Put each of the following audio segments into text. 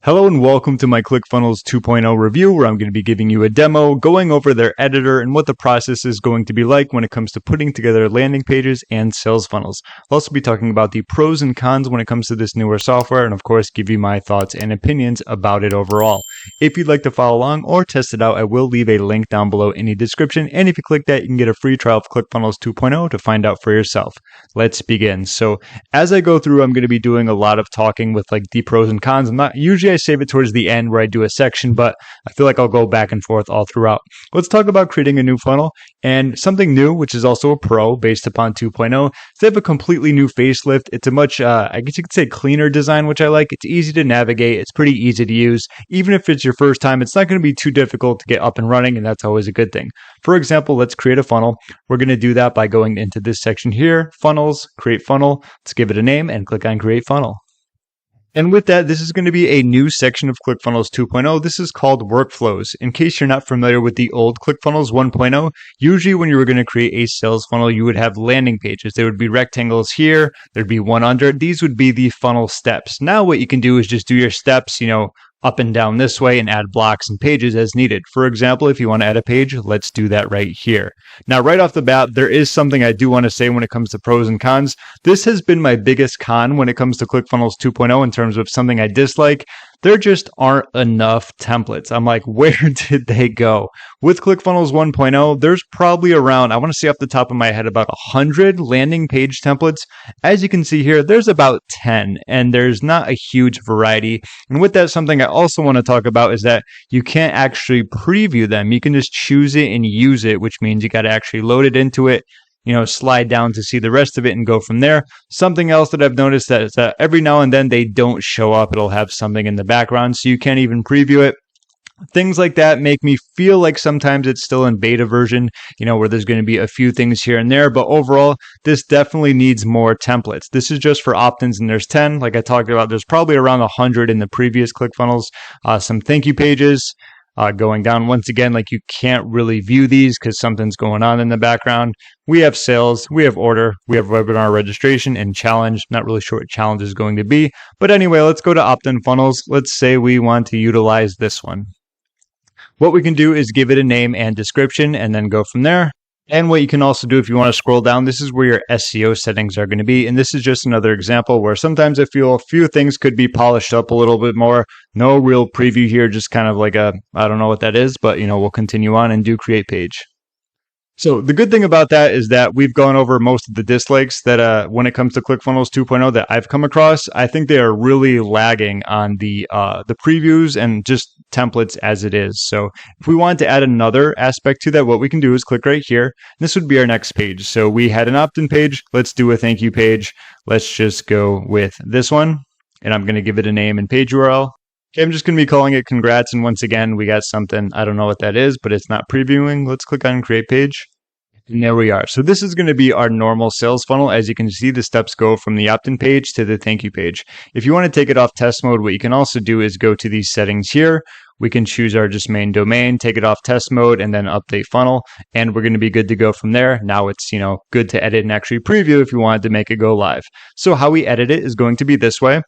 Hello and welcome to my ClickFunnels 2.0 review, where I'm going to be giving you a demo, going over their editor and what the process is going to be like when it comes to putting together landing pages and sales funnels. I'll also be talking about the pros and cons when it comes to this newer software and of course give you my thoughts and opinions about it overall. If you'd like to follow along or test it out, I will leave a link down below in the description, and if you click that you can get a free trial of ClickFunnels 2.0 to find out for yourself. Let's begin. So as I go through, I'm going to be doing a lot of talking with like the pros and cons. I save it towards the end where I do a section, but I feel like I'll go back and forth all throughout. Let's talk about creating a new funnel, and something new, which is also a pro based upon 2.0. They have a completely new facelift. It's a much, I guess you could say, cleaner design, which I like. It's easy to navigate. It's pretty easy to use. Even if it's your first time, it's not going to be too difficult to get up and running, and that's always a good thing. For example, let's create a funnel. We're going to do that by going into this section here, funnels, create funnel. Let's give it a name and click on create funnel. And with that, this is going to be a new section of ClickFunnels 2.0. This is called workflows. In case you're not familiar with the old ClickFunnels 1.0, usually when you were going to create a sales funnel, you would have landing pages. There would be rectangles here. There'd be one under. These would be the funnel steps. Now what you can do is just do your steps, up and down this way and add blocks and pages as needed. For example, if you want to add a page, let's do that right here. Now, right off the bat, there is something I do want to say when it comes to pros and cons. This has been my biggest con when it comes to ClickFunnels 2.0 in terms of something I dislike. There just aren't enough templates. I'm like, where did they go? With ClickFunnels 1.0, there's probably around, I want to say off the top of my head, about 100 landing page templates. As you can see here, there's about 10, and there's not a huge variety. And with that, something I also want to talk about is that you can't actually preview them. You can just choose it and use it, which means you got to actually load it into it, slide down to see the rest of it and go from there. Something else that I've noticed is that every now and then they don't show up. It'll have something in the background, so you can't even preview it. Things like that make me feel like sometimes it's still in beta version, where there's going to be a few things here and there. But overall, this definitely needs more templates. This is just for opt-ins, and there's 10. Like I talked about, there's probably around 100 in the previous ClickFunnels. Some thank you pages. Going down once again, like you can't really view these because something's going on in the background. We have sales, we have order, we have webinar registration and challenge. Not really sure what challenge is going to be. But anyway, let's go to opt-in funnels. Let's say we want to utilize this one. What we can do is give it a name and description and then go from there. And what you can also do if you want to scroll down, this is where your SEO settings are going to be. And this is just another example where sometimes I feel a few things could be polished up a little bit more. No real preview here, just kind of like I don't know what that is, but we'll continue on and do create page. So the good thing about that is that we've gone over most of the dislikes that when it comes to ClickFunnels 2.0 that I've come across. I think they are really lagging on the previews and just templates as it is. So if we want to add another aspect to that, what we can do is click right here. This would be our next page. So we had an opt-in page. Let's do a thank you page. Let's just go with this one, and I'm going to give it a name and page URL. Okay, I'm just going to be calling it congrats, and once again, we got something, I don't know what that is, but it's not previewing. Let's click on create page, and there we are. So this is going to be our normal sales funnel. As you can see, the steps go from the opt-in page to the thank you page. If you want to take it off test mode, what you can also do is go to these settings here. We can choose our just main domain, take it off test mode, and then update funnel, and we're going to be good to go from there. Now it's, good to edit and actually preview if you wanted to make it go live. So how we edit it is going to be this way.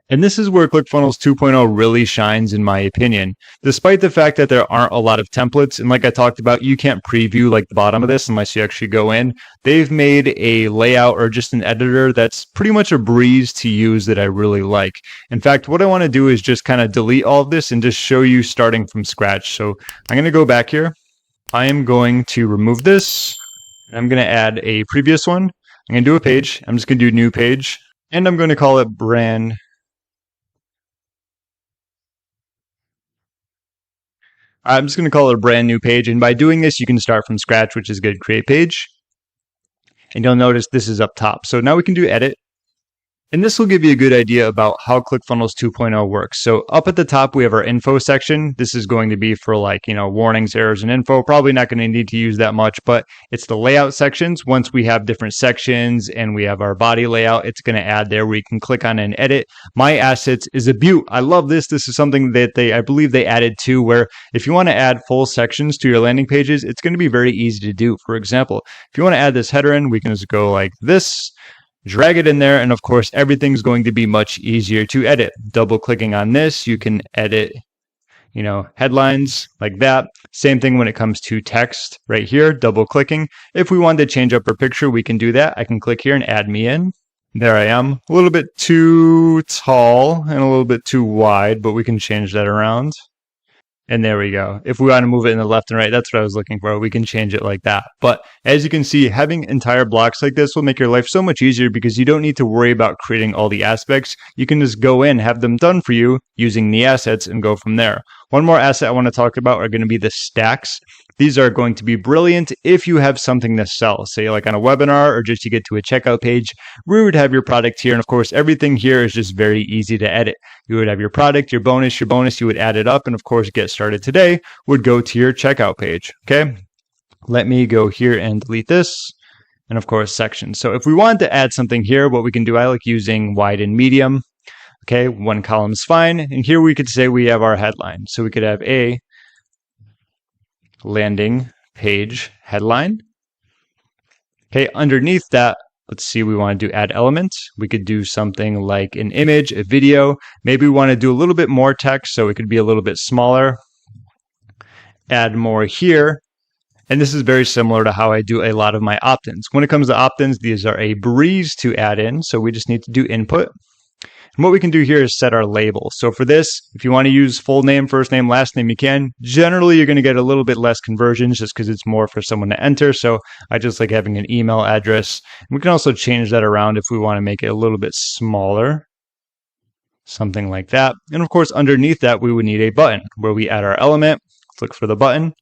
And this is where ClickFunnels 2.0 really shines, in my opinion. Despite the fact that there aren't a lot of templates, and like I talked about, you can't preview like the bottom of this unless you actually go in. They've made a layout or just an editor that's pretty much a breeze to use that I really like. In fact, what I want to do is just kind of delete all of this and just show you starting from scratch. So I'm going to go back here. I am going to remove this. I'm going to add a previous one. I'm going to do a page. I'm just going to do new page, and I'm going to call it brand. I'm just going to call it a brand new page. And by doing this, you can start from scratch, which is good. Create page. And you'll notice this is up top. So now we can do edit. And this will give you a good idea about how ClickFunnels 2.0 works. So up at the top, we have our info section. This is going to be for warnings, errors, and info. Probably not going to need to use that much, but it's the layout sections. Once we have different sections and we have our body layout, it's going to add there where you can click on and edit. My assets is a beaut. I love this. This is something that I believe they added too, where if you want to add full sections to your landing pages, it's going to be very easy to do. For example, if you want to add this header in, we can just go like this. drag it in there, and of course everything's going to be much easier to edit. Double clicking on this, you can edit headlines like that. Same thing when it comes to text right here, double clicking. If we wanted to change up our picture, we can do that. I can click here and add me in. There I am, a little bit too tall and a little bit too wide, but we can change that around. And there we go. If we want to move it in the left and right, that's what I was looking for. We can change it like that. But as you can see, having entire blocks like this will make your life so much easier because you don't need to worry about creating all the aspects. You can just go in, have them done for you using the assets and go from there. One more asset I want to talk about are going to be the stacks. These are going to be brilliant if you have something to sell, say like on a webinar or just to get to a checkout page. We would have your product here, and of course everything here is just very easy to edit. You would have your product, your bonus, you would add it up, and of course get started today would go to your checkout page. Okay, let me go here and delete this, and of course sections. So if we want to add something here, what we can do, I like using wide and medium. Okay, one column's fine, and here we could say we have our headline. So we could have a landing page headline. Okay, underneath that, let's see, we want to do add elements. We could do something like an image, a video. Maybe we want to do a little bit more text, so it could be a little bit smaller. Add more here. And this is very similar to how I do a lot of my opt-ins. When it comes to opt-ins, these are a breeze to add in, so we just need to do input. And what we can do here is set our label. So for this, if you want to use full name, first name, last name, you can. Generally, you're going to get a little bit less conversions just because it's more for someone to enter. So I just like having an email address. And we can also change that around if we want to make it a little bit smaller. Something like that. And of course, underneath that, we would need a button where we add our element. Let's look for the button.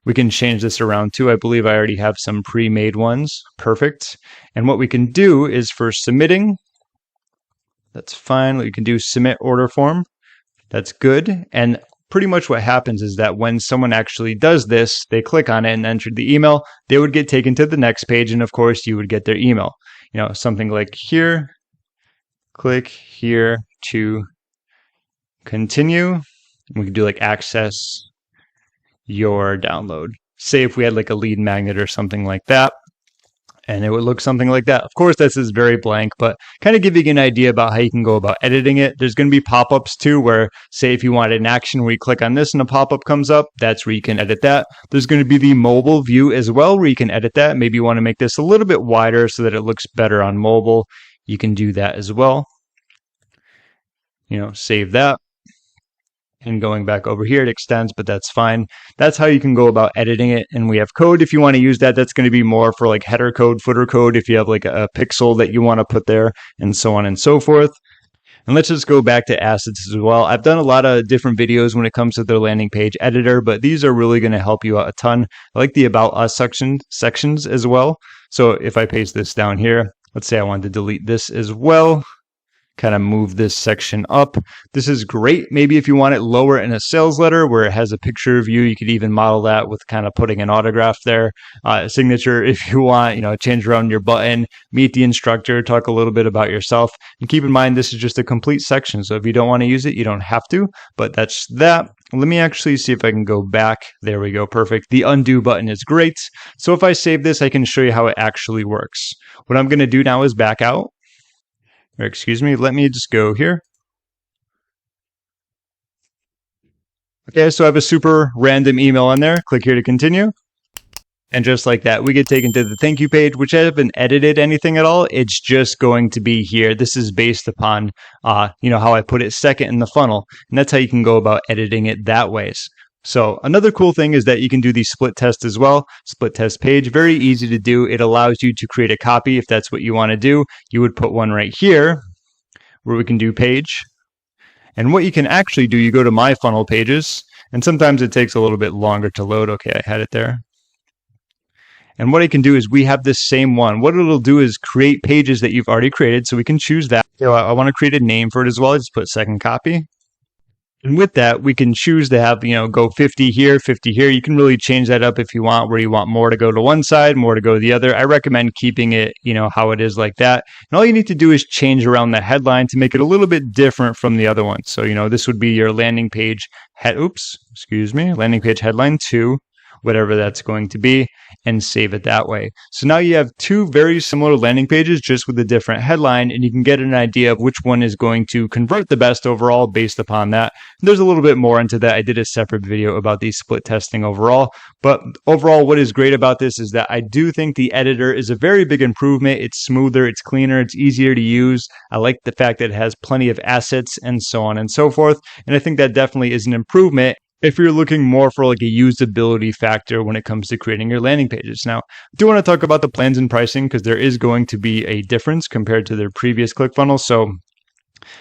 We can change this around too. I believe I already have some pre-made ones. Perfect. And what we can do is for submitting, that's fine. You can do submit order form. That's good. And pretty much what happens is that when someone actually does this, they click on it and enter the email, they would get taken to the next page. And of course, you would get their email. Something like here, click here to continue. We could do like access your download. Say if we had like a lead magnet or something like that. And it would look something like that. Of course, this is very blank, but kind of giving you an idea about how you can go about editing it. There's going to be pop-ups too, where say if you wanted an action where you click on this and a pop-up comes up, that's where you can edit that. There's going to be the mobile view as well, where you can edit that. Maybe you want to make this a little bit wider so that it looks better on mobile. You can do that as well. Save that. And going back over here, it extends, but that's fine. That's how you can go about editing it. And we have code. If you want to use that, that's going to be more for like header code, footer code, if you have like a pixel that you want to put there, and so on and so forth. And let's just go back to assets as well. I've done a lot of different videos when it comes to their landing page editor, but these are really going to help you out a ton. I like the About Us sections as well. So if I paste this down here, let's say I wanted to delete this as well. Kind of move this section up. This is great. Maybe if you want it lower in a sales letter where it has a picture of you, you could even model that with kind of putting an autograph there, signature if you want, change around your button, meet the instructor, talk a little bit about yourself. And keep in mind, this is just a complete section. So if you don't want to use it, you don't have to, but that's that. Let me actually see if I can go back. There we go. Perfect. The undo button is great. So if I save this, I can show you how it actually works. What I'm going to do now is back out. Or excuse me, let me just go here. Okay, so I have a super random email on there. Click here to continue. And just like that, we get taken to the thank you page, which I haven't edited anything at all. It's just going to be here. This is based upon, how I put it second in the funnel. And that's how you can go about editing it that ways. So another cool thing is that you can do the split test as well. Split test page, very easy to do. It allows you to create a copy if that's what you want to do. You would put one right here where we can do page. And what you can actually do, you go to My Funnel Pages, and sometimes it takes a little bit longer to load. Okay, I had it there. And what I can do is we have this same one. What it'll do is create pages that you've already created. So we can choose that. So I want to create a name for it as well. I just put second copy. And with that, we can choose to have, go 50 here, 50 here. You can really change that up if you want, where you want more to go to one side, more to go to the other. I recommend keeping it, how it is like that. And all you need to do is change around the headline to make it a little bit different from the other one. So, this would be your landing page landing page headline 2. whatever that's going to be, and save it that way. So now you have two very similar landing pages just with a different headline, and you can get an idea of which one is going to convert the best overall based upon that. There's a little bit more into that. I did a separate video about the split testing overall, but overall what is great about this is that I do think the editor is a very big improvement. It's smoother, it's cleaner, it's easier to use. I like the fact that it has plenty of assets and so on and so forth, and I think that definitely is an improvement if you're looking more for like a usability factor when it comes to creating your landing pages. Now, I do want to talk about the plans and pricing because there is going to be a difference compared to their previous ClickFunnels. So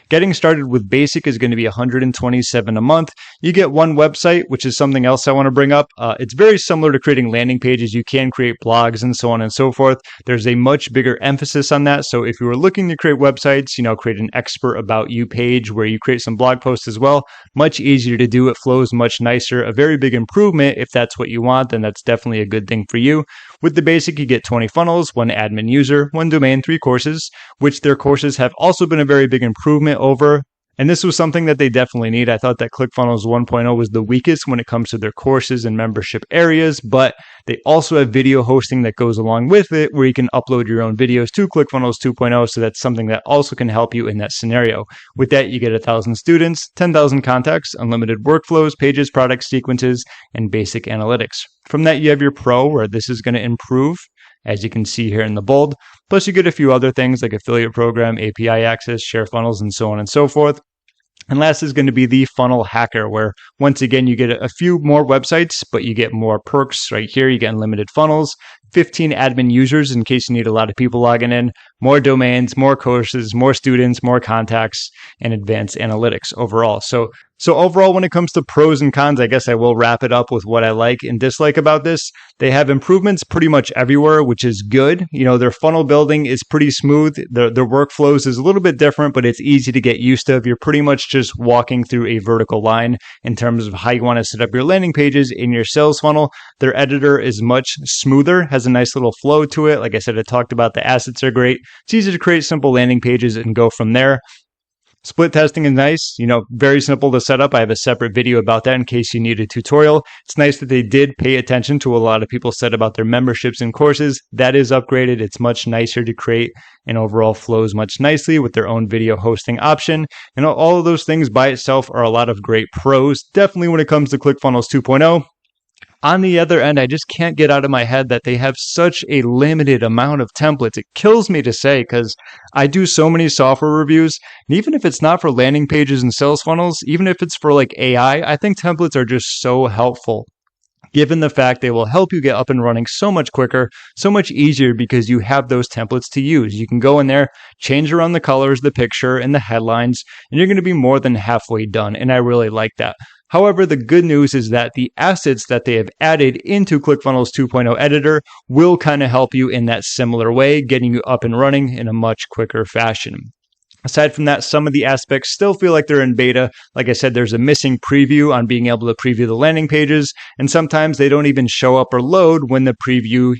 getting started with basic is going to be $127 a month. You get one website, which is something else I want to bring up. It's very similar to creating landing pages. You can create blogs and so on and so forth. There's a much bigger emphasis on that. So if you were looking to create websites, create an expert about you page where you create some blog posts as well, much easier to do. It flows much nicer. A very big improvement. If that's what you want, then that's definitely a good thing for you. With the basic, you get 20 funnels, one admin user, one domain, 3 courses, which their courses have also been a very big improvement over. And this was something that they definitely need. I thought that ClickFunnels 1.0 was the weakest when it comes to their courses and membership areas, but they also have video hosting that goes along with it where you can upload your own videos to ClickFunnels 2.0. So that's something that also can help you in that scenario. With that, you get 1,000 students, 10,000 contacts, unlimited workflows, pages, products, sequences, and basic analytics. From that, you have your pro where this is going to improve, as you can see here in the bold. Plus, you get a few other things like affiliate program, API access, share funnels, and so on and so forth. And last is going to be the funnel hacker, where once again, you get a few more websites, but you get more perks right here. You get unlimited funnels, 15 admin users in case you need a lot of people logging in, more domains, more courses, more students, more contacts, and advanced analytics overall. So overall, when it comes to pros and cons, I guess I will wrap it up with what I like and dislike about this. They have improvements pretty much everywhere, which is good. Their funnel building is pretty smooth. Their workflows is a little bit different, but it's easy to get used to. You're pretty much just walking through a vertical line in terms of how you want to set up your landing pages in your sales funnel. Their editor is much smoother, has a nice little flow to it. Like I said, I talked about the assets are great. It's easy to create simple landing pages and go from there. Split testing is nice, very simple to set up. I have a separate video about that in case you need a tutorial. It's nice that they did pay attention to what a lot of people said about their memberships and courses. That is upgraded. It's much nicer to create and overall flows much nicely with their own video hosting option. And all of those things by itself are a lot of great pros. Definitely when it comes to ClickFunnels 2.0. On the other end, I just can't get out of my head that they have such a limited amount of templates. It kills me to say because I do so many software reviews, and even if it's not for landing pages and sales funnels, even if it's for like AI, I think templates are just so helpful. Given the fact they will help you get up and running so much quicker, so much easier because you have those templates to use. You can go in there, change around the colors, the picture, and the headlines, and you're going to be more than halfway done, and I really like that. However, the good news is that the assets that they have added into ClickFunnels 2.0 editor will kind of help you in that similar way, getting you up and running in a much quicker fashion. Aside from that, some of the aspects still feel like they're in beta. Like I said, there's a missing preview on being able to preview the landing pages, and sometimes they don't even show up or load when the preview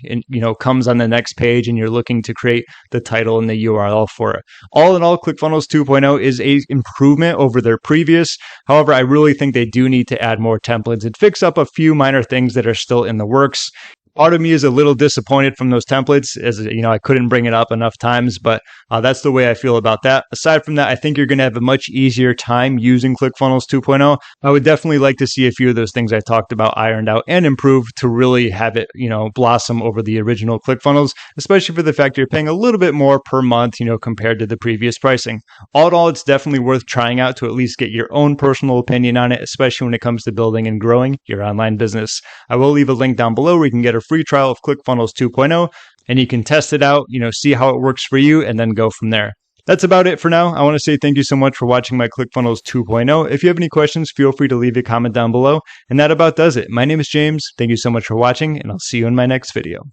comes on the next page and you're looking to create the title and the URL for it. All in all, ClickFunnels 2.0 is an improvement over their previous. However, I really think they do need to add more templates and fix up a few minor things that are still in the works. Part of me is a little disappointed from those templates, as I couldn't bring it up enough times, but that's the way I feel about that. Aside from that, I think you're going to have a much easier time using ClickFunnels 2.0. I would definitely like to see a few of those things I talked about ironed out and improved to really have it, blossom over the original ClickFunnels, especially for the fact you're paying a little bit more per month, compared to the previous pricing. All in all, it's definitely worth trying out to at least get your own personal opinion on it, especially when it comes to building and growing your online business. I will leave a link down below where you can get a free trial of ClickFunnels 2.0, and you can test it out, see how it works for you, and then go from there. That's about it for now. I want to say thank you so much for watching my ClickFunnels 2.0. If you have any questions, feel free to leave a comment down below. And that about does it. My name is James. Thank you so much for watching, and I'll see you in my next video.